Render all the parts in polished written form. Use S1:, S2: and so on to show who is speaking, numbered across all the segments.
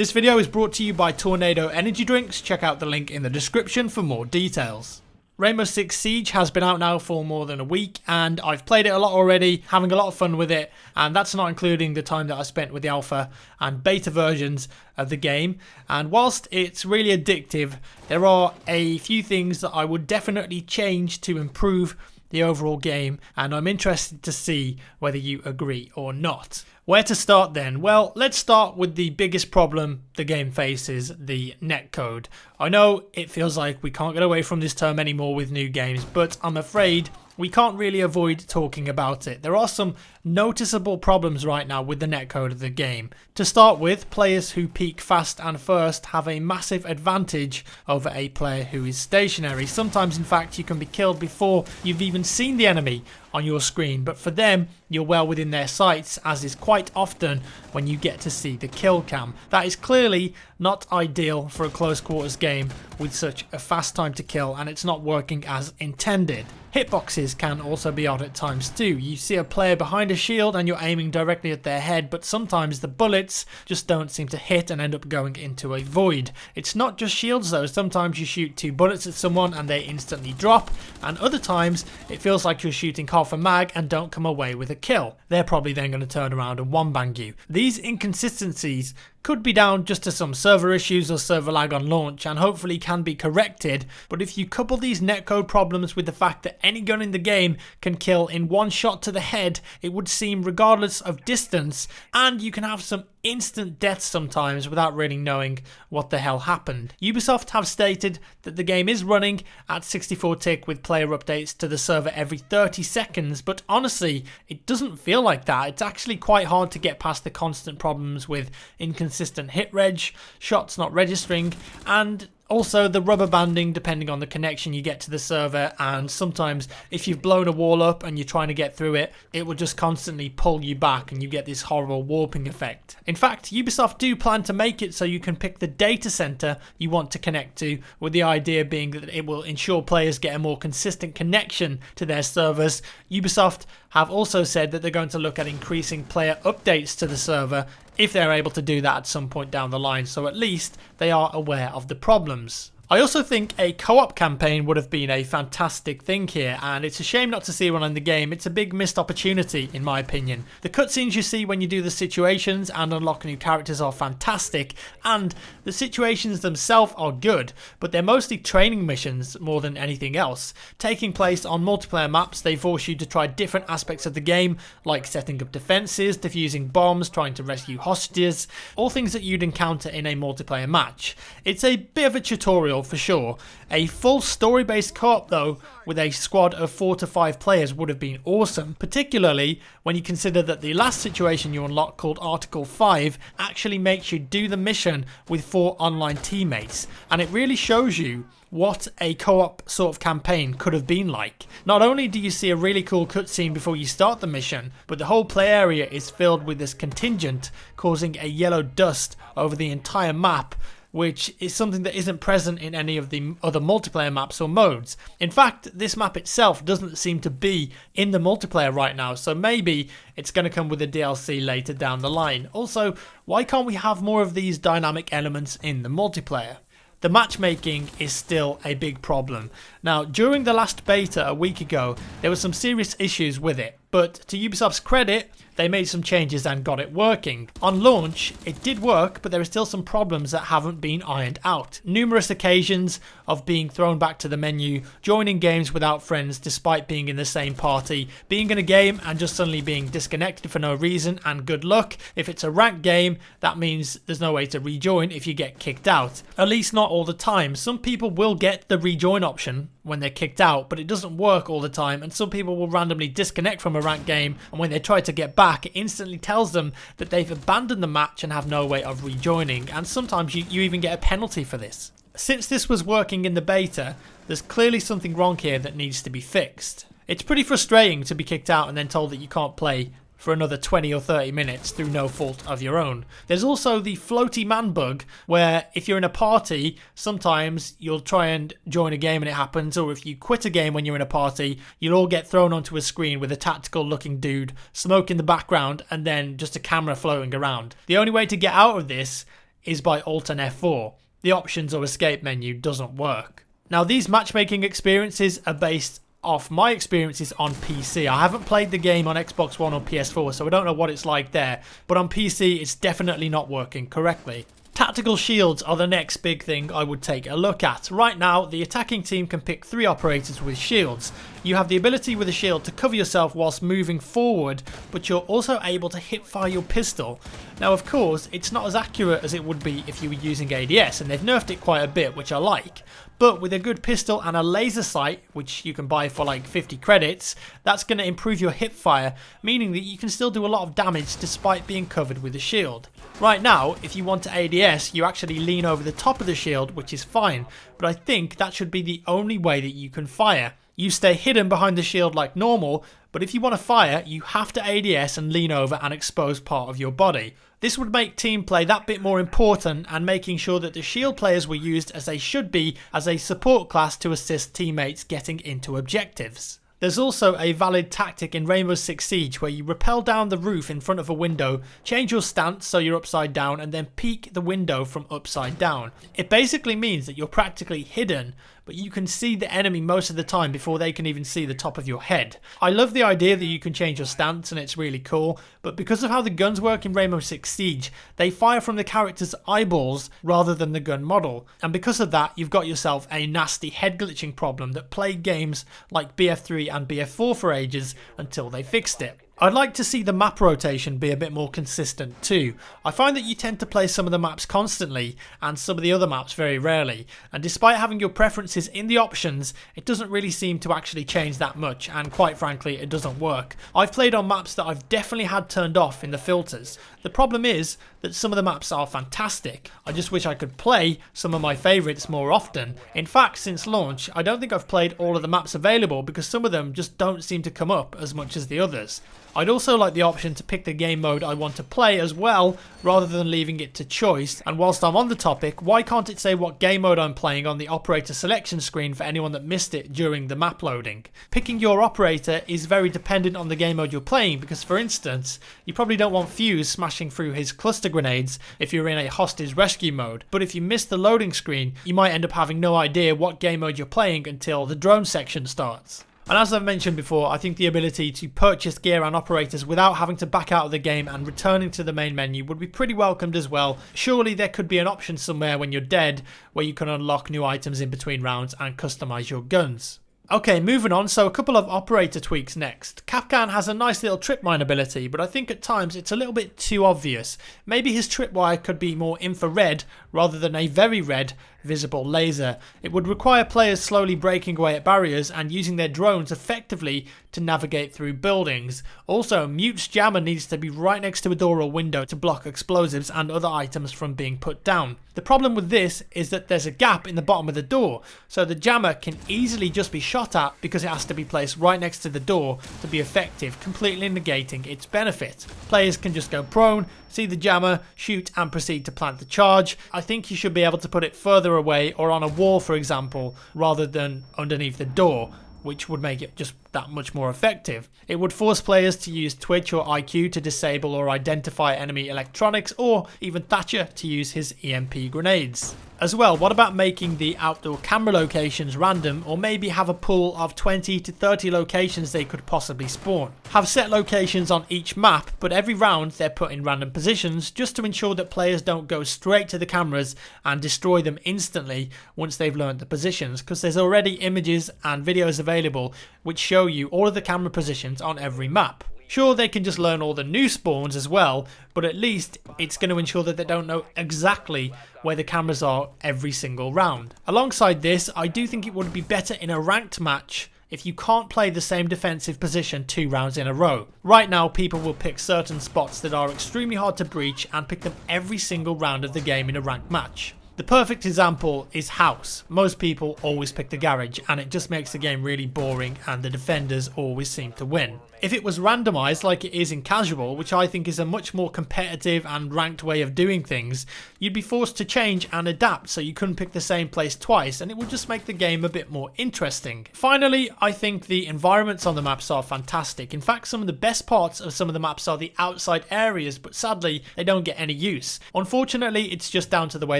S1: This video is brought to you by Tornado Energy Drinks. Check out the link in the description for more details. Rainbow Six Siege has been out now for more than a week, and I've played it a lot already, having a lot of fun with it, and that's not including the time that I spent with the alpha and beta versions of the game. And whilst it's really addictive, there are a few things that I would definitely change to improve the overall game, and I'm interested to see whether you agree or not. Where to start then? Well, let's start with the biggest problem the game faces, the netcode. I know it feels like we can't get away from this term anymore with new games, but I'm afraid we can't really avoid talking about it. There are some noticeable problems right now with the netcode of the game. To start with, players who peak fast and first have a massive advantage over a player who is stationary. Sometimes, in fact, you can be killed before you've even seen the enemy on your screen, but for them, you're well within their sights, as is quite often when you get to see the kill cam. That is clearly not ideal for a close quarters game with such a fast time to kill, and it's not working as intended. Hitboxes can also be odd at times too. You see a player behind a shield and you're aiming directly at their head, but sometimes the bullets just don't seem to hit and end up going into a void. It's not just shields though. Sometimes you shoot 2 bullets at someone and they instantly drop, and other times it feels like you're shooting half a mag and don't come away with a kill. They're probably then going to turn around and one-bang you. These inconsistencies could be down just to some server issues or server lag on launch, and hopefully can be corrected, but if you couple these netcode problems with the fact that any gun in the game can kill in one shot to the head, it would seem regardless of distance, and you can have some instant deaths sometimes without really knowing what the hell happened. Ubisoft have stated that the game is running at 64 tick with player updates to the server every 30 seconds, but honestly, it doesn't feel like that. It's actually quite hard to get past the constant problems with inconsistent hit reg, shots not registering, and also the rubber banding depending on the connection you get to the server, and sometimes if you've blown a wall up and you're trying to get through it, it will just constantly pull you back and you get this horrible warping effect. In fact, Ubisoft do plan to make it so you can pick the data center you want to connect to, with the idea being that it will ensure players get a more consistent connection to their servers. Ubisoft have also said that they're going to look at increasing player updates to the server if they're able to do that at some point down the line, so at least they are aware of the problems. I also think a co-op campaign would have been a fantastic thing here, and it's a shame not to see one in the game. It's a big missed opportunity in my opinion. The cutscenes you see when you do the situations and unlock new characters are fantastic, and the situations themselves are good, but they're mostly training missions more than anything else. Taking place on multiplayer maps, they force you to try different aspects of the game, like setting up defenses, defusing bombs, trying to rescue hostages, all things that you'd encounter in a multiplayer match. It's a bit of a tutorial for sure. A full story-based co-op though, with a squad of 4 to 5 players would have been awesome, particularly when you consider that the last situation you unlock, called Article 5, actually makes you do the mission with 4 online teammates, and it really shows you what a co-op sort of campaign could have been like. Not only do you see a really cool cutscene before you start the mission, but the whole play area is filled with this contingent causing a yellow dust over the entire map, which is something that isn't present in any of the other multiplayer maps or modes. In fact, this map itself doesn't seem to be in the multiplayer right now, so maybe it's going to come with a DLC later down the line. Also, why can't we have more of these dynamic elements in the multiplayer? The matchmaking is still a big problem. Now, during the last beta a week ago, there were some serious issues with it, but to Ubisoft's credit, they made some changes and got it working. On launch, it did work, but there are still some problems that haven't been ironed out. Numerous occasions of being thrown back to the menu, joining games without friends despite being in the same party, being in a game and just suddenly being disconnected for no reason, and good luck. If it's a ranked game, that means there's no way to rejoin if you get kicked out. At least not all the time. Some people will get the rejoin option when they're kicked out, but it doesn't work all the time, and some people will randomly disconnect from a ranked game, and when they try to get back, it instantly tells them that they've abandoned the match and have no way of rejoining, and sometimes you even get a penalty for this. Since this was working in the beta, there's clearly something wrong here that needs to be fixed. It's pretty frustrating to be kicked out and then told that you can't play for another 20 or 30 minutes through no fault of your own. There's also the floaty man bug, where if you're in a party, sometimes you'll try and join a game and it happens, or if you quit a game when you're in a party, you'll all get thrown onto a screen with a tactical looking dude, smoke in the background, and then just a camera floating around. The only way to get out of this is by Alt and F4. The options or escape menu doesn't work. Now these matchmaking experiences are based off my experiences on PC. I haven't played the game on Xbox One or PS4, so I don't know what it's like there, but on PC it's definitely not working correctly. Tactical shields are the next big thing I would take a look at. Right now, the attacking team can pick 3 operators with shields. You have the ability with a shield to cover yourself whilst moving forward, but you're also able to hip-fire your pistol. Now of course, it's not as accurate as it would be if you were using ADS, and they've nerfed it quite a bit, which I like. But with a good pistol and a laser sight, which you can buy for like 50 credits, that's going to improve your hip fire, meaning that you can still do a lot of damage despite being covered with a shield. Right now, if you want to ADS, you actually lean over the top of the shield, which is fine, but I think that should be the only way that you can fire. You stay hidden behind the shield like normal, but if you want to fire, you have to ADS and lean over and expose part of your body. This would make team play that bit more important, and making sure that the shield players were used as they should be, as a support class to assist teammates getting into objectives. There's also a valid tactic in Rainbow Six Siege where you rappel down the roof in front of a window, change your stance so you're upside down, and then peek the window from upside down. It basically means that you're practically hidden, but you can see the enemy most of the time before they can even see the top of your head. I love the idea that you can change your stance and it's really cool, but because of how the guns work in Rainbow Six Siege, they fire from the character's eyeballs rather than the gun model, and because of that you've got yourself a nasty head glitching problem that plagued games like BF3 and BF4 for ages until they fixed it. I'd like to see the map rotation be a bit more consistent too. I find that you tend to play some of the maps constantly and some of the other maps very rarely, and despite having your preferences in the options, it doesn't really seem to actually change that much, and quite frankly it doesn't work. I've played on maps that I've definitely had turned off in the filters. The problem is that some of the maps are fantastic. I just wish I could play some of my favourites more often. In fact, since launch, I don't think I've played all of the maps available because some of them just don't seem to come up as much as the others. I'd also like the option to pick the game mode I want to play as well, rather than leaving it to choice. And whilst I'm on the topic, why can't it say what game mode I'm playing on the operator selection screen for anyone that missed it during the map loading? Picking your operator is very dependent on the game mode you're playing, because for instance, you probably don't want Fuse smashing through his cluster grenades if you're in a hostage rescue mode, but if you miss the loading screen, you might end up having no idea what game mode you're playing until the drone section starts. And as I've mentioned before, I think the ability to purchase gear and operators without having to back out of the game and returning to the main menu would be pretty welcomed as well. Surely there could be an option somewhere when you're dead where you can unlock new items in between rounds and customize your guns. Okay, moving on, so a couple of operator tweaks next. Kapkan has a nice little tripwire ability, but I think at times it's a little bit too obvious. Maybe his tripwire could be more infrared rather than a very red visible laser. It would require players slowly breaking away at barriers and using their drones effectively to navigate through buildings. Also, Mute's jammer needs to be right next to a door or window to block explosives and other items from being put down. The problem with this is that there's a gap in the bottom of the door, so the jammer can easily just be shot at because it has to be placed right next to the door to be effective, completely negating its benefit. Players can just go prone, see the jammer, shoot and proceed to plant the charge. I think you should be able to put it further away or on a wall, for example, rather than underneath the door, which would make it just that much more effective. It would force players to use Twitch or IQ to disable or identify enemy electronics, or even Thatcher to use his EMP grenades. As well, what about making the outdoor camera locations random, or maybe have a pool of 20 to 30 locations they could possibly spawn? Have set locations on each map, but every round they're put in random positions just to ensure that players don't go straight to the cameras and destroy them instantly once they've learned the positions, because there's already images and videos available which show you all of the camera positions on every map. Sure, they can just learn all the new spawns as well, but at least it's going to ensure that they don't know exactly where the cameras are every single round. Alongside this, I do think it would be better in a ranked match if you can't play the same defensive position 2 rounds in a row. Right now, people will pick certain spots that are extremely hard to breach and pick them every single round of the game in a ranked match. The perfect example is House. Most people always pick the garage, and it just makes the game really boring and the defenders always seem to win. If it was randomized like it is in casual, which I think is a much more competitive and ranked way of doing things, you'd be forced to change and adapt, so you couldn't pick the same place twice, and it would just make the game a bit more interesting. Finally, I think the environments on the maps are fantastic. In fact, some of the best parts of some of the maps are the outside areas, but sadly, they don't get any use. Unfortunately, it's just down to the way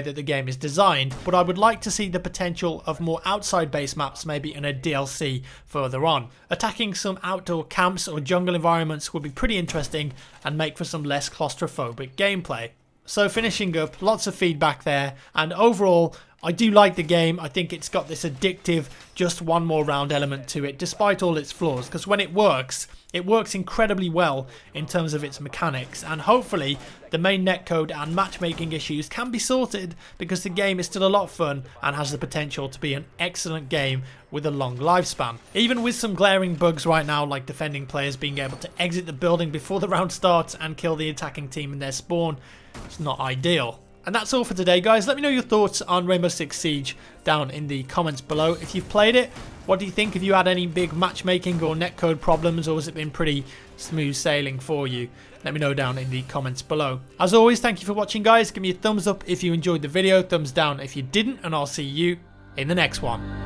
S1: that the game is designed, but I would like to see the potential of more outside based maps maybe in a DLC further on. Attacking some outdoor camps or jungle environments would be pretty interesting and make for some less claustrophobic gameplay. So finishing up, lots of feedback there, and overall I do like the game. I think it's got this addictive just one more round element to it despite all its flaws, because when it works incredibly well in terms of its mechanics, and hopefully the main netcode and matchmaking issues can be sorted, because the game is still a lot of fun and has the potential to be an excellent game with a long lifespan. Even with some glaring bugs right now, like defending players being able to exit the building before the round starts and kill the attacking team in their spawn, it's not ideal. And that's all for today, guys. Let me know your thoughts on Rainbow Six Siege down in the comments below. If you've played it, what do you think? Have you had any big matchmaking or netcode problems, or has it been pretty smooth sailing for you? Let me know down in the comments below. As always, thank you for watching, guys. Give me a thumbs up if you enjoyed the video, thumbs down if you didn't, and I'll see you in the next one.